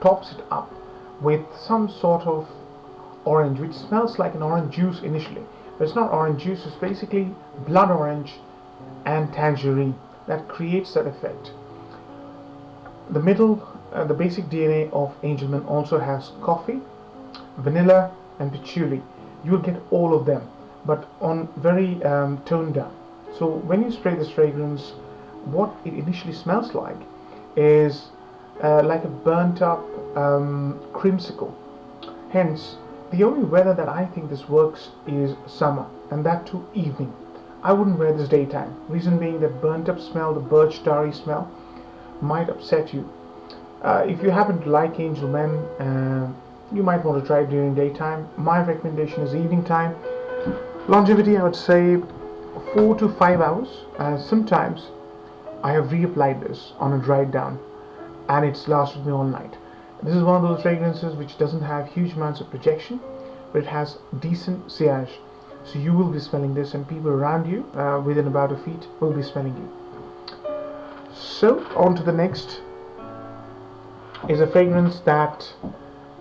tops it up with some sort of orange, which smells like an orange juice initially, but it's not orange juice. It's basically blood orange and tangerine that creates that effect. The basic DNA of Angelman also has coffee, vanilla, and patchouli. You'll get all of them, but on very toned down. So when you spray this fragrance, what it initially smells like is like a burnt up creamsicle. Hence, the only weather that I think this works is summer, and that too evening. I wouldn't wear this daytime. Reason being that burnt up smell, the birch tarry smell, might upset you. If you happen to like Angel Men, you might want to try it during daytime. My recommendation is evening time. Longevity, I would say 4 to 5 hours. Sometimes I have reapplied this on a dried down, and it's lasted me all night. This is one of those fragrances which doesn't have huge amounts of projection, but it has decent sillage. So you will be smelling this, and people around you, within about a feet, will be smelling you. So on to the next is a fragrance that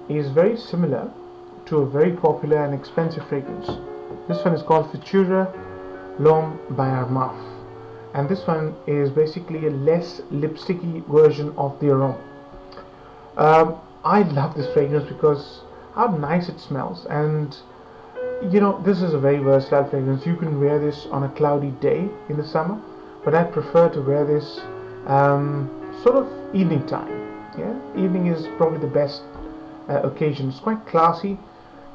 is very similar to a very popular and expensive fragrance. This one is called Futura Lombard, and this one is basically a less lipsticky version of the Homme. I love this fragrance because how nice it smells, and this is a very versatile fragrance. You can wear this on a cloudy day in the summer, but I prefer to wear this sort of evening time. Yeah, evening is probably the best occasion. It's quite classy,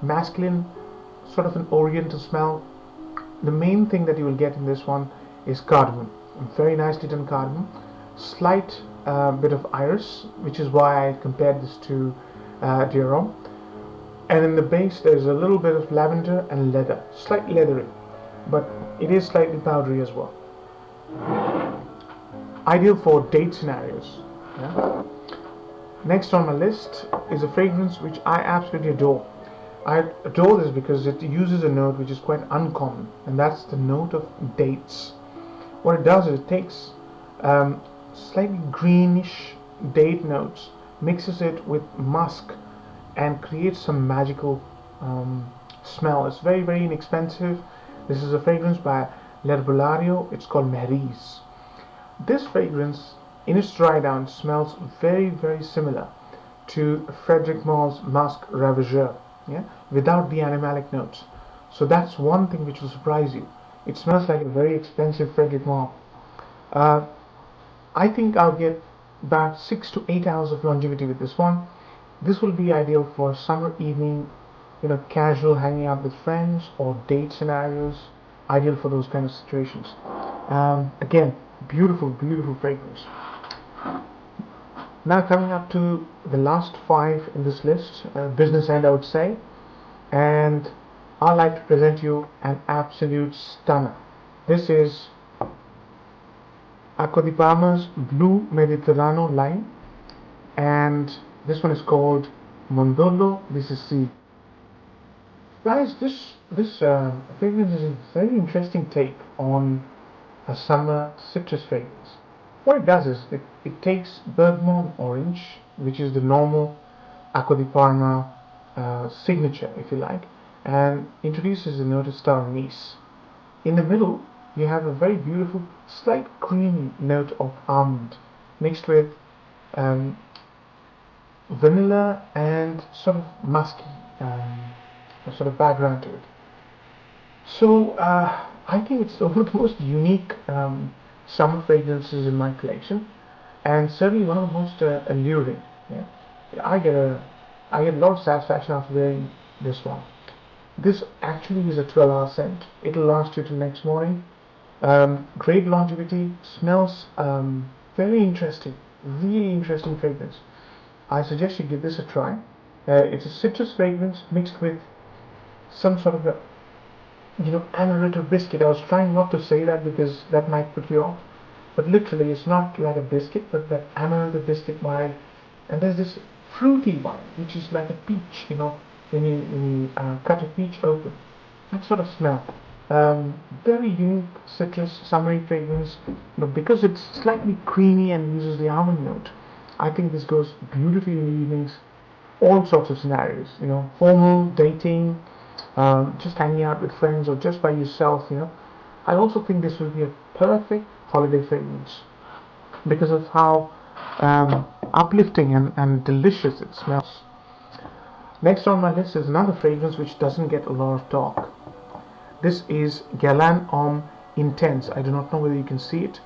masculine, sort of an oriental smell. The main thing that you will get in this one is cardamom, very nicely done cardamom, slight bit of iris, which is why I compared this to Homme. And in the base there's a little bit of lavender and leather, slightly leathery, but it is slightly powdery as well. Ideal for date scenarios. Yeah? Next on my list is a fragrance which I absolutely adore. I adore this because it uses a note which is quite uncommon, and that's the note of dates. What it does is it takes slightly greenish date notes, mixes it with musk, and creates some magical smell. It's very, very inexpensive. This is a fragrance by Bellario. It's called Maryse. This fragrance, in its dry down, smells very, very similar to Frederic Maule's Musk Ravageur, yeah, without the animalic notes. So that's one thing which will surprise you. It smells like a very expensive Frederic Maule. I think I'll get about 6 to 8 hours of longevity with this one. This will be ideal for summer evening, casual hanging out with friends or date scenarios. Ideal for those kind of situations. Again, beautiful, beautiful fragrance. Now coming up to the last 5 in this list, business end I would say, and I'd like to present you an absolute stunner. This is Acqua di Parma's Blue Mediterraneo line, and this one is called Mandorlo. This is C. Guys, this fragrance is a very interesting take on a summer citrus fragrance. What it does is it takes bergamot orange, which is the normal Acqua di Parma signature, if you like, and introduces the note of star anise. In the middle, you have a very beautiful, slight creamy note of almond, mixed with vanilla and sort of musky sort of background to it. So I think it's one of the most unique summer fragrances in my collection, and certainly one of the most alluring. Yeah, I get a lot of satisfaction after wearing this one. This actually is a 12-hour scent. It'll last you till next morning. Great longevity. Smells very interesting. Really interesting fragrance. I suggest you give this a try. It's a citrus fragrance mixed with some sort of a amaretto biscuit. I was trying not to say that because that might put you off, but literally it's not like a biscuit, but that amaretto biscuit vibe. And there's this fruity one which is like a peach, when you cut a peach open, that sort of smell. Very unique citrus summery fragrance, because it's slightly creamy and uses the almond note. I think this goes beautifully in the evenings, all sorts of scenarios, formal, dating, just hanging out with friends or just by yourself. I also think this will be a perfect holiday fragrance because of how uplifting and delicious it smells. Next on my list is another fragrance which doesn't get a lot of talk. This is Guerlain Homme Intense. I do not know whether you can see it.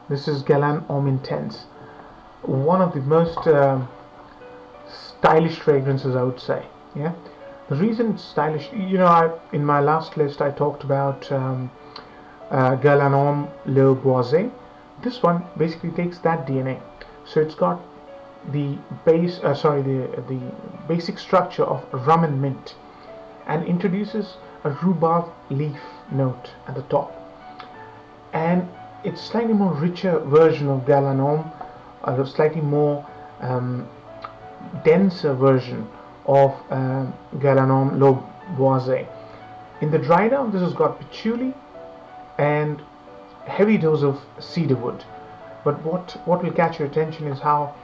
This is Guerlain Homme Intense. One of the most stylish fragrances, I would say. Yeah. The reason it's stylish, in my last list I talked about Guerlain Homme Le Boisé. This one basically takes that DNA. So it's got the the basic structure of rum and mint, and introduces a rhubarb leaf note at the top, and it's slightly more richer version of Guerlain Homme, a slightly more denser version of Guerlain Homme Le Boisé. In the dry down, this has got patchouli and heavy dose of cedarwood. But what will catch your attention is how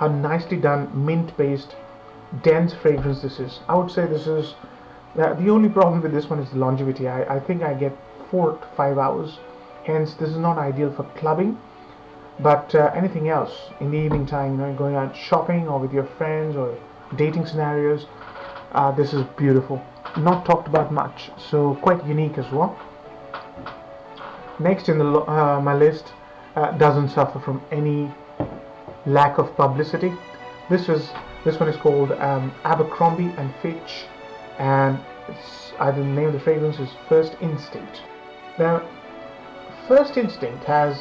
nicely done mint-based dense fragrance this is. I would say this is the only problem with this one is the longevity. I think I get 4 to 5 hours. Hence, this is not ideal for clubbing. But anything else in the evening time, going out shopping or with your friends or dating scenarios, this is beautiful. Not talked about much, so quite unique as well. Next in my list doesn't suffer from any lack of publicity. This one is called Abercrombie and Fitch, and the name of the fragrance is First Instinct. Now, First Instinct has,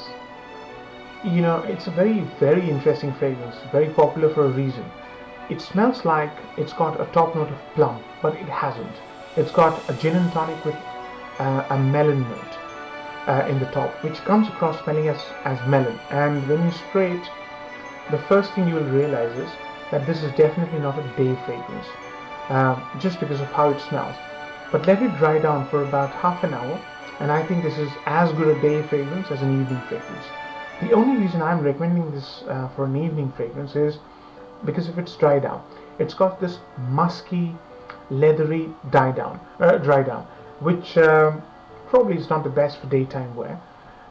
it's a very, very interesting fragrance, very popular for a reason. It smells like it's got a top note of plum, but it hasn't. It's got a gin and tonic with a melon note in the top, which comes across smelling as melon. And when you spray it, the first thing you will realize is that this is definitely not a day fragrance, just because of how it smells. But let it dry down for about half an hour, and I think this is as good a day fragrance as an evening fragrance. The only reason I'm recommending this for an evening fragrance is because if it's dry down. It's got this musky, leathery dry down, which probably is not the best for daytime wear.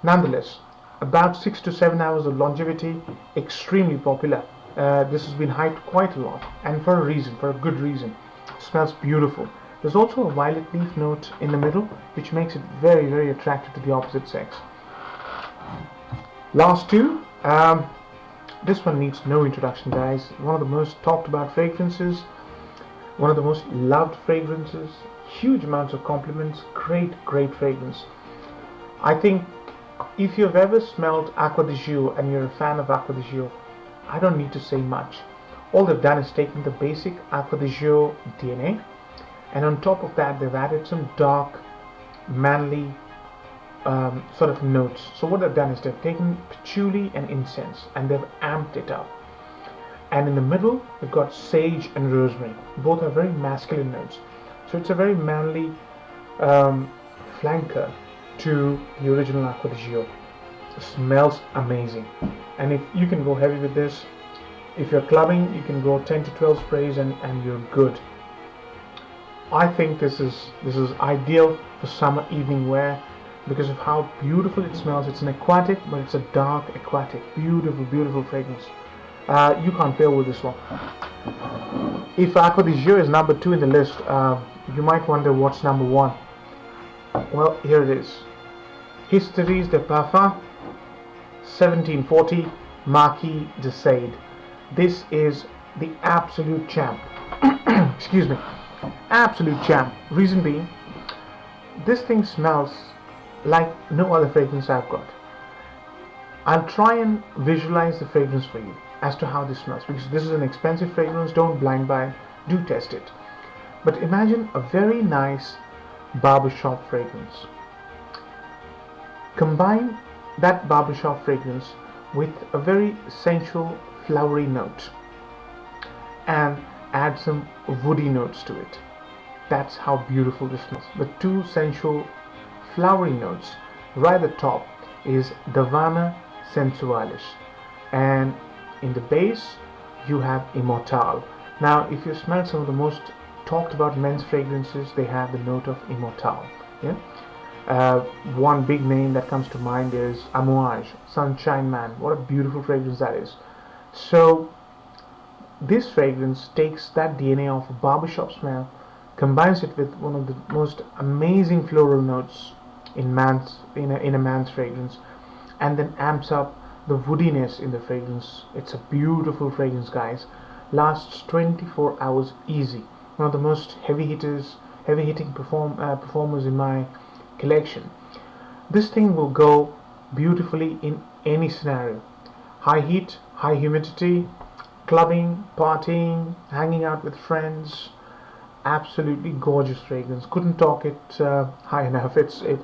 Nonetheless, about 6 to 7 hours of longevity, extremely popular. This has been hyped quite a lot, and for a good reason. It smells beautiful. There's also a violet leaf note in the middle, which makes it very, very attractive to the opposite sex. Last two. This one needs no introduction, guys. One of the most talked about fragrances, one of the most loved fragrances, huge amounts of compliments, great fragrance. I think if you've ever smelled Acqua di Gio and you're a fan of Acqua di Gio, I don't need to say much. All they've done is taken the basic Acqua di Gio DNA, and on top of that they've added some dark, manly sort of notes. So what they've done is they've taken patchouli and incense and they've amped it up. And in the middle they've got sage and rosemary. Both are very masculine notes. So it's a very manly flanker to the original Acqua di Gio. It smells amazing. And if you can go heavy with this, if you're clubbing, you can go 10 to 12 sprays and you're good. I think this is ideal for summer evening wear because of how beautiful it smells. It's an aquatic, but it's a dark aquatic. Beautiful fragrance. You can't fail with this one. If Acqua di Gio is number 2 in the list, you might wonder what's number 1. Well, here it is. Histories de Parfum 1740 Marquis de Sade. This is the absolute champ. Excuse me. Absolute champ. Reason being, this thing smells like no other fragrance I've got. I'll try and visualize the fragrance for you as to how this smells, because this is an expensive fragrance. Don't blind buy, do test it. But imagine a very nice barbershop fragrance. Combine that barbershop fragrance with a very sensual flowery note and add some woody notes to it. That's how beautiful this smells. The two sensual flowery notes right at the top is Davana Sensualis, and in the base you have Immortale. Now if you smell some of the most talked about men's fragrances, they have the note of Immortale. Yeah. One big name that comes to mind is Amouage, Sunshine Man. What a beautiful fragrance that is. So this fragrance takes that DNA of a barbershop smell, combines it with one of the most amazing floral notes in a man's fragrance, and then amps up the woodiness in the fragrance. It's a beautiful fragrance, guys. Lasts 24 hours easy. One of the most heavy hitting performers in my collection. This thing will go beautifully in any scenario. High heat, high humidity, clubbing, partying, hanging out with friends. Absolutely gorgeous fragrance. Couldn't talk it high enough.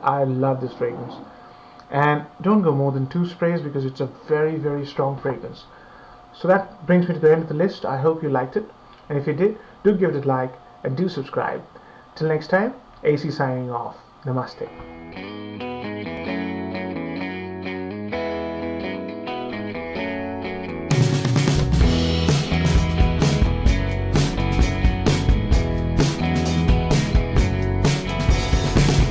I love this fragrance. And don't go more than 2 sprays because it's a very strong fragrance. So that brings me to the end of the list. I hope you liked it, and if you did, do give it a like and do subscribe. Till next time, AC signing off. Namaste.